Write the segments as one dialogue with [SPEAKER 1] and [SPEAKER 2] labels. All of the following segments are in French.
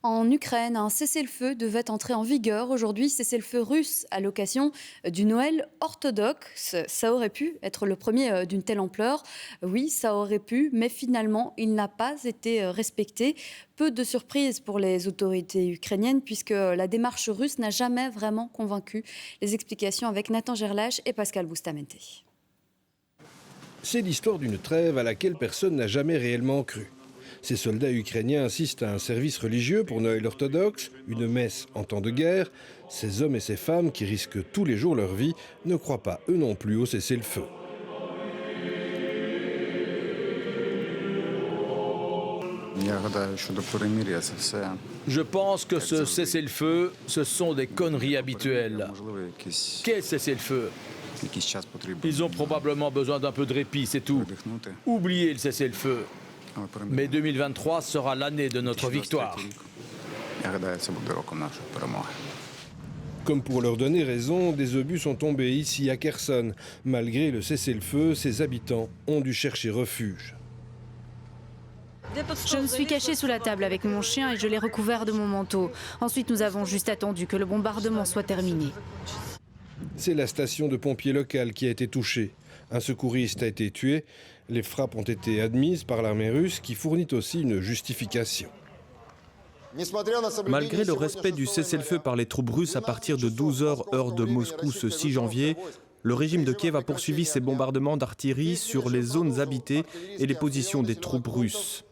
[SPEAKER 1] En Ukraine, un cessez-le-feu devait entrer en vigueur aujourd'hui, cessez-le-feu russe à l'occasion du Noël orthodoxe. Ça aurait pu être le premier d'une telle ampleur. Oui, ça aurait pu, mais finalement, il n'a pas été respecté. Peu de surprises pour les autorités ukrainiennes puisque la démarche russe n'a jamais vraiment convaincu. Les explications avec Nathan Gerlache et Pascal Boustamente.
[SPEAKER 2] C'est l'histoire d'une trêve à laquelle personne n'a jamais réellement cru. Ces soldats ukrainiens assistent à un service religieux pour Noël orthodoxe, une messe en temps de guerre. Ces hommes et ces femmes qui risquent tous les jours leur vie ne croient pas eux non plus au cessez-le-feu.
[SPEAKER 3] Je pense que ce cessez-le-feu, ce sont des conneries habituelles. Quel cessez-le-feu? Ils ont probablement besoin d'un peu de répit, c'est tout. Oubliez le cessez-le-feu. Mais 2023 sera l'année de notre victoire.
[SPEAKER 2] Comme pour leur donner raison, des obus sont tombés ici à Kherson. Malgré le cessez-le-feu, ses habitants ont dû chercher refuge.
[SPEAKER 4] Je me suis cachée sous la table avec mon chien et je l'ai recouvert de mon manteau. Ensuite, nous avons juste attendu que le bombardement soit terminé.
[SPEAKER 2] C'est la station de pompiers locale qui a été touchée. Un secouriste a été tué. Les frappes ont été admises par l'armée russe qui fournit aussi une justification.
[SPEAKER 5] Malgré le respect du cessez-le-feu par les troupes russes à partir de 12 h heure de Moscou ce 6 janvier, le régime de Kiev a poursuivi ses bombardements d'artillerie sur les zones habitées et les positions des troupes russes.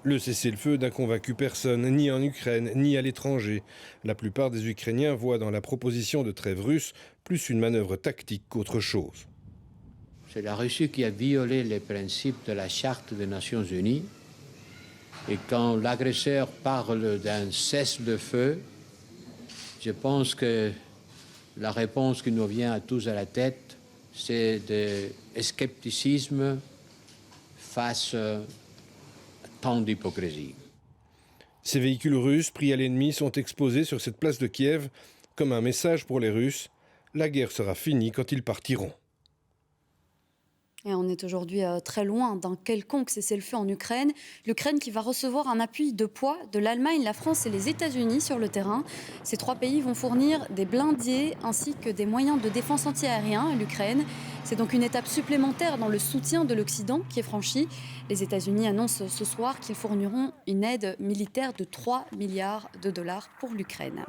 [SPEAKER 2] Le cessez-le-feu n'a convaincu personne, ni en Ukraine, ni à l'étranger. La plupart des Ukrainiens voient dans la proposition de trêve russe plus une manœuvre tactique qu'autre chose.
[SPEAKER 6] C'est la Russie qui a violé les principes de la Charte des Nations Unies. Et quand l'agresseur parle d'un cessez-le-feu, je pense que la réponse qui nous vient à tous à la tête, c'est de scepticisme face à tant d'hypocrisie.
[SPEAKER 2] Ces véhicules russes pris à l'ennemi sont exposés sur cette place de Kiev comme un message pour les Russes. La guerre sera finie quand ils partiront.
[SPEAKER 1] Et on est aujourd'hui très loin d'un quelconque cessez-le-feu en Ukraine. L'Ukraine qui va recevoir un appui de poids de l'Allemagne, la France et les États-Unis sur le terrain. Ces trois pays vont fournir des blindés ainsi que des moyens de défense antiaérien à l'Ukraine. C'est donc une étape supplémentaire dans le soutien de l'Occident qui est franchie. Les États-Unis annoncent ce soir qu'ils fourniront une aide militaire de 3 milliards de dollars pour l'Ukraine.